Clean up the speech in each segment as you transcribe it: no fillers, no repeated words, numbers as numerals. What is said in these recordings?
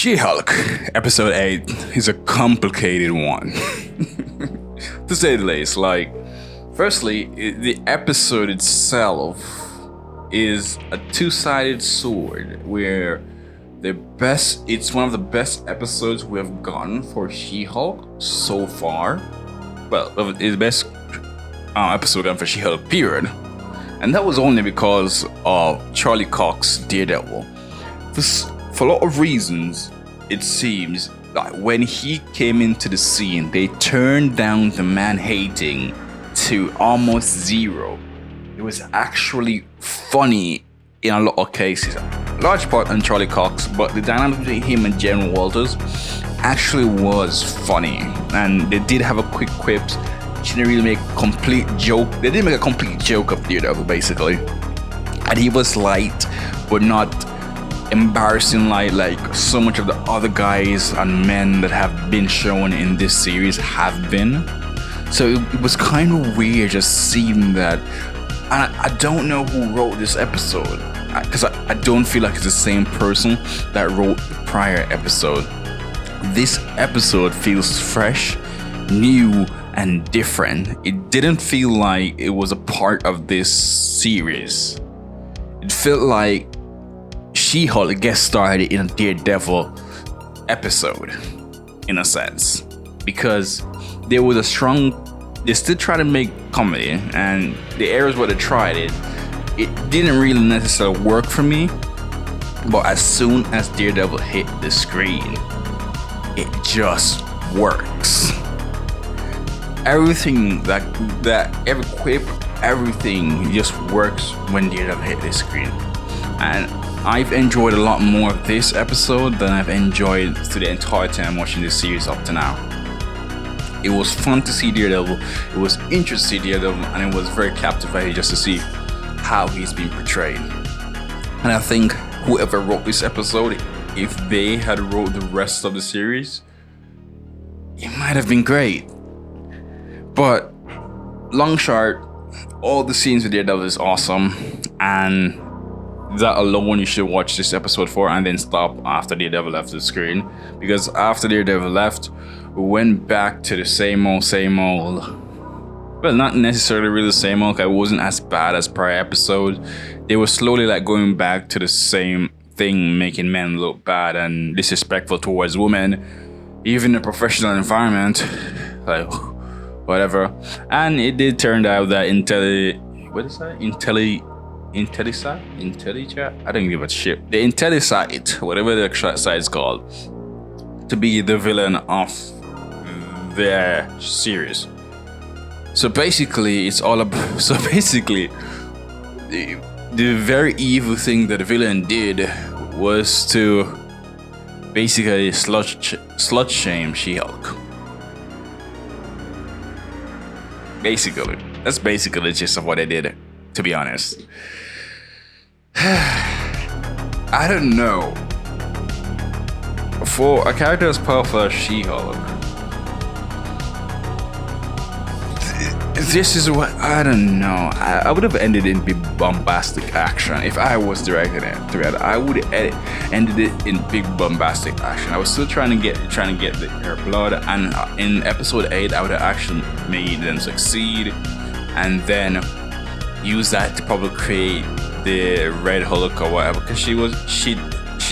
She-Hulk, episode 8, is a complicated one. To say the least. Firstly, the episode itself is a two-sided sword where it's one of the best episodes we have gotten for She-Hulk so far. Well, it's the best episode gotten for She-Hulk, period. And that was only because of Charlie Cox's Daredevil. For a lot of reasons, it seems like when he came into the scene, they turned down the man-hating to almost zero. It was actually funny in a lot of cases. Large part on Charlie Cox, but the dynamic between him and Jen Walters actually was funny. And they did have a quick quips. She didn't really make a complete joke. They didn't make a complete joke of Daredevil, basically. And he was light, but not embarrassing like so much of the other guys and men that have been shown in this series have been. So it was kind of weird just seeing that. And I don't know who wrote this episode, because I don't feel like it's the same person that wrote the prior episode. This episode feels fresh, new, and different. It didn't feel like it was a part of this series. It felt like She-Hulk guest started in a Daredevil episode, in a sense, because there was a strong. They still try to make comedy, and the areas where they tried it didn't really necessarily work for me. But as soon as Daredevil hit the screen, it just works. Everything that every quip, everything just works when Daredevil hit the screen, and I've enjoyed a lot more of this episode than I've enjoyed through the entire time watching this series up to now. It was fun to see Daredevil, it was interesting to see Daredevil, and it was very captivating just to see how he's been portrayed. And I think whoever wrote this episode, if they had wrote the rest of the series, it might have been great. But long short, all the scenes with Daredevil is awesome, and that alone you should watch this episode for, and then stop after Daredevil left the screen. Because after Daredevil left, we went back to the same old. Well, not necessarily really the same old, because it wasn't as bad as prior episodes. They were slowly going back to the same thing, making men look bad and disrespectful towards women, even in a professional environment, whatever. And it did turn out that IntelliChat? I don't give a shit. The IntelliSite, whatever the site is called, to be the villain of their series. So basically, it's all about. So basically, the very evil thing that the villain did was to basically slut shame She-Hulk. Basically, that's basically the gist of what they did. To be honest. I don't know. For a character as powerful as She-Hulk, this is what I don't know. I would have ended in big bombastic action if I was directing it. I would have ended it in big bombastic action. I was still trying to get her blood, and in episode 8, I would have actually made them succeed, and then use that to probably create the Red Hulk or whatever, because she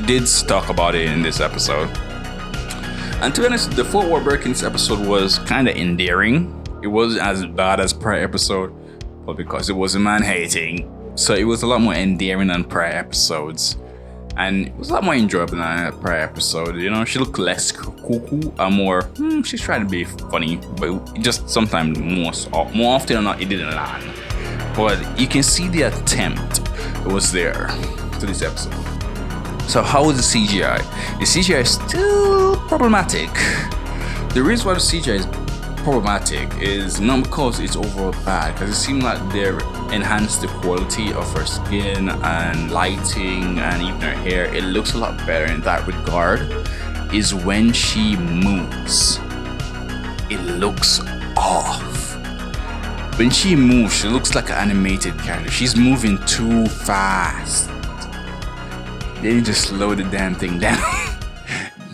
did talk about it in this episode. And to be honest, the fourth wall break in this episode was kind of endearing. It wasn't as bad as prior episode, but because it was a man-hating, so it was a lot more endearing than prior episodes, and it was a lot more enjoyable than prior episode. You know, she looked less cuckoo and more. She's trying to be funny, but just sometimes more often than not, it didn't land. But you can see the attempt was there to this episode. So how was the CGI? The CGI is still problematic. The reason why the CGI is problematic is not because it's overall bad, because it seemed like they enhanced the quality of her skin and lighting and even her hair. It looks a lot better in that regard. Is when she moves, it looks off. When she moves, she looks like an animated character. She's moving too fast. They need to slow the damn thing down.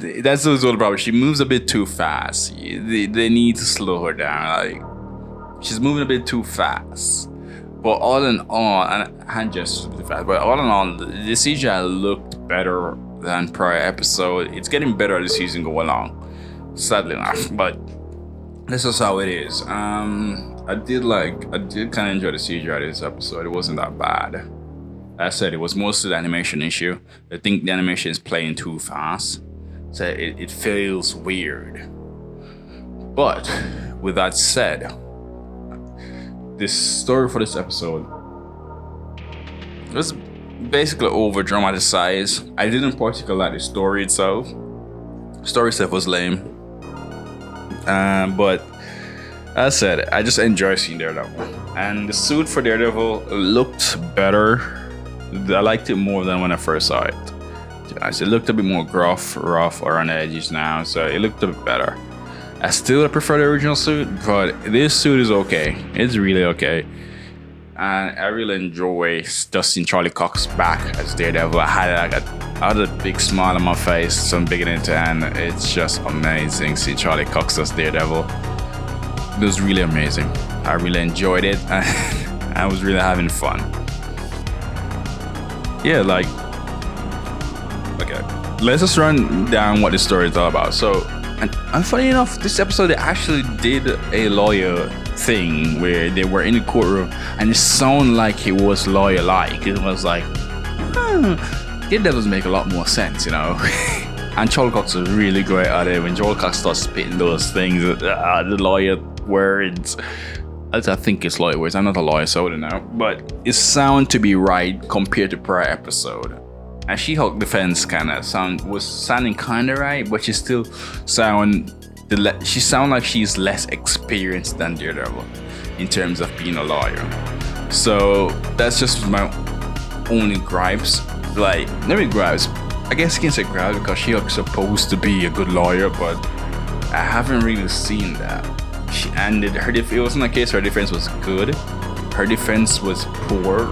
That's the other problem. She moves a bit too fast. They need to slow her down. Like, she's moving a bit too fast. But all in all, and hand gestures a bit fast. But all in all, the CGI looked better than prior episode. It's getting better as the season go along. Sadly enough, but this is how it is. I did kind of enjoy the CGI this episode. It wasn't that bad. As I said, it was mostly the animation issue. I think the animation is playing too fast, so it feels weird. But with that said, this story for this episode was basically over dramatized. I didn't particularly like the story itself. The story itself was lame. But as I said, I just enjoy seeing Daredevil. And the suit for Daredevil looked better. I liked it more than when I first saw it. It looked a bit more rough around the edges now, so it looked a bit better. I still prefer the original suit, but this suit is okay. It's really okay. And I really enjoy just seeing Charlie Cox back as Daredevil. I had a big smile on my face, so I'm beginning to end. It's just amazing seeing Charlie Cox as Daredevil. It was really amazing. I really enjoyed it. I was really having fun. Yeah, like, okay, let's just run down what the story is all about. So, and funny enough, this episode they actually did a lawyer thing where they were in the courtroom and it sounded like it was lawyer-like. It was like, it doesn't make a lot more sense, you know. And Charlie Cox was really great at it. When Charlie Cox starts spitting those things, the lawyer words. I think it's lawyer words. I'm not a lawyer, so I don't know. But it sounded to be right compared to prior episode. And She-Hulk defense was sounding kind of right, but she still she sound like she's less experienced than Daredevil in terms of being a lawyer. So that's just my only gripes. Like, maybe gripes. I guess you can say gripes because She-Hulk's supposed to be a good lawyer, but I haven't really seen that. It wasn't a case her defense was good. Her defense was poor,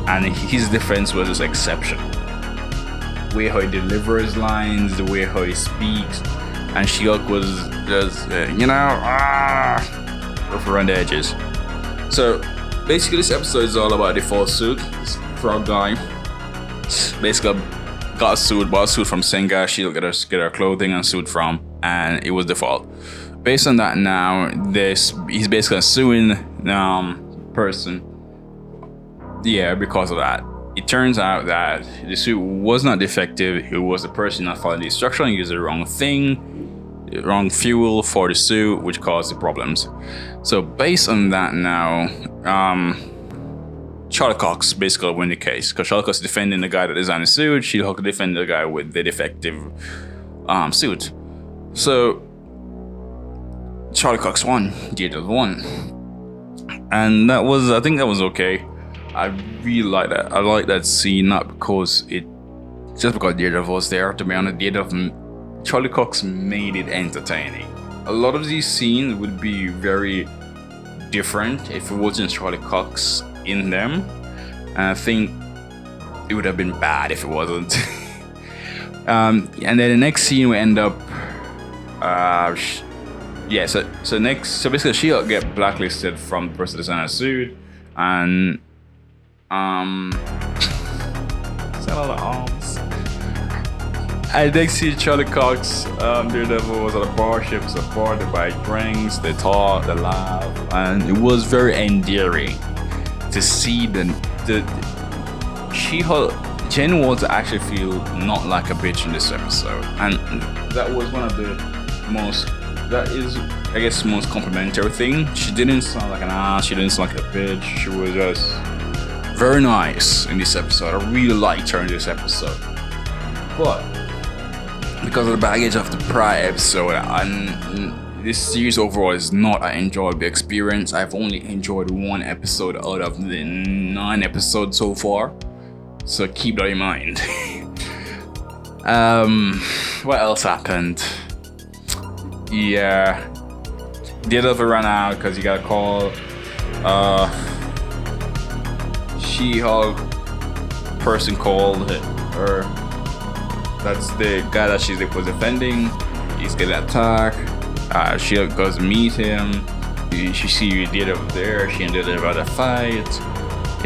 and his defense was just exceptional. The way how he delivers lines, the way how he speaks, and She-Hulk was just, rough around the edges. So basically, this episode is all about the false suit. This frog guy basically bought a suit from Senga. She'll get her clothing and suit from, and it was default. Based on that, now he's basically suing person. Yeah, because of that. It turns out that the suit was not defective. It was the person not following the instruction and used the wrong thing, the wrong fuel for the suit, which caused the problems. So based on that now, Charlie Cox basically win the case because Charlie Cox is defending the guy that designed the suit. She-Hulk defended the guy with the defective suit. So Charlie Cox won, Daredevil won, and I think that was okay. I really like that. I like that scene, not because Daredevil was there. To be honest, Charlie Cox made it entertaining. A lot of these scenes would be very different if it wasn't Charlie Cox in them, and I think it would have been bad if it wasn't. And then the next scene we end up. So basically She-Hulk get blacklisted from the person designing a suit, and it's a lot of arms. I next see Charlie Cox, Daredevil was at a bar, she was at a bar, they buy drinks, they talk, they laugh, and it was very endearing to see the She-Hulk, Jen Walls actually feel not like a bitch in this episode, and that was one of the most complimentary thing. She didn't sound like an ass, she didn't sound like a bitch, she was just very nice in this episode. I really liked her in this episode. But because of the baggage of the prior episode, and this series overall is not an enjoyable experience. I've only enjoyed one episode out of the 9 episodes so far, so keep that in mind. What else happened? Yeah, Daredevil ran out because you got a call. She-Hulk person called her. That's the guy that she was defending. He's getting attacked. She goes to meet him. She see Daredevil there. She ended up about a fight.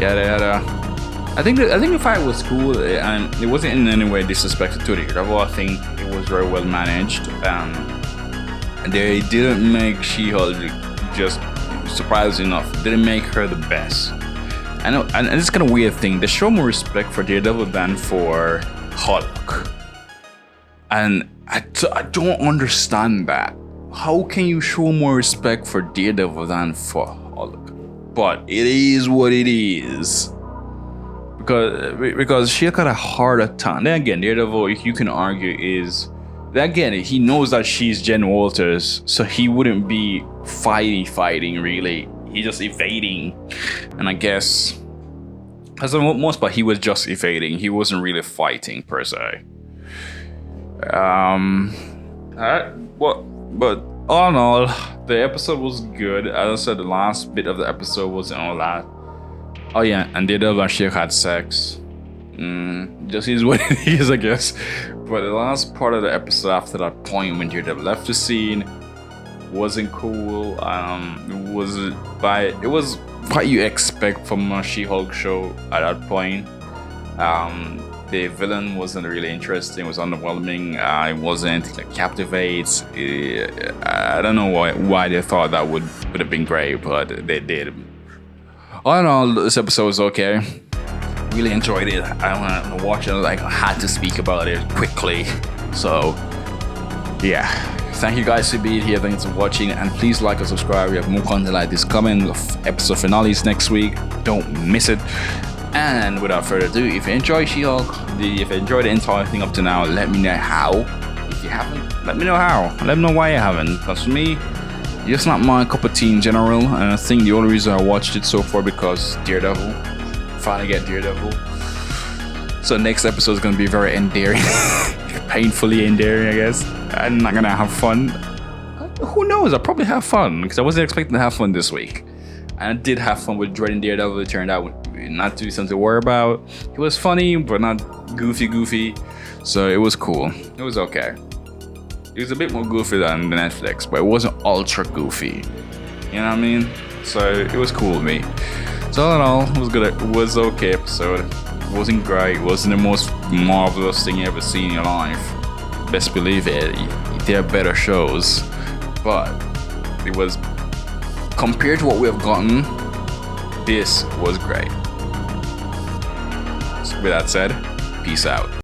Yada yada. I think the fight was cool, and it wasn't in any way disrespectful to Daredevil. I think it was very well managed. They didn't make She-Hulk, just surprisingly enough, didn't make her the best. I know, and it's kind of weird thing. They show more respect for Daredevil than for Hulk, and I don't understand that. How can you show more respect for Daredevil than for Hulk? But it is what it is. Because she got a harder time. Then again, Daredevil, you can argue, is that again, he knows that she's Jen Walters, so he wouldn't be fighting really. He's just evading. And I guess as the most part, he was just evading. He wasn't really fighting per se. But all in all, the episode was good. As I said, the last bit of the episode wasn't all that. Oh yeah, and Daredevil and She-Hulk had sex. Just is what it is, I guess. But the last part of the episode after that point when Daredevil left the scene wasn't cool. It was what you expect from a She-Hulk show at that point. The villain wasn't really interesting. It was underwhelming. It wasn't like captivates. I don't know why they thought that would have been great, but they did. All in all, this episode was okay. Really enjoyed it. I want to watch it. Like, I had to speak about it quickly. So, yeah. Thank you guys for being here. Thanks for watching. And please like and subscribe. We have more content like this coming. Episode finales next week. Don't miss it. And without further ado, if you enjoy She-Hulk, if you enjoyed the entire thing up to now, let me know how. If you haven't, let me know how. Let me know why you haven't. Because for me, it's not my cup of tea in general. And I think the only reason I watched it so far because Daredevil. Finally get Daredevil. So next episode is going to be very endearing. Painfully endearing, I guess. I'm not going to have fun. Who knows? I'll probably have fun. Because I wasn't expecting to have fun this week. And I did have fun with Dreading Daredevil. It turned out not to be something to worry about. It was funny, but not goofy. So it was cool. It was okay. It was a bit more goofy than the Netflix, but it wasn't ultra goofy. You know what I mean? So it was cool with me. So all in all, it was good. It was okay episode. It wasn't great. It wasn't the most marvelous thing you ever seen in your life. Best believe it. There are better shows, but it was, compared to what we have gotten, this was great. So with that said, peace out.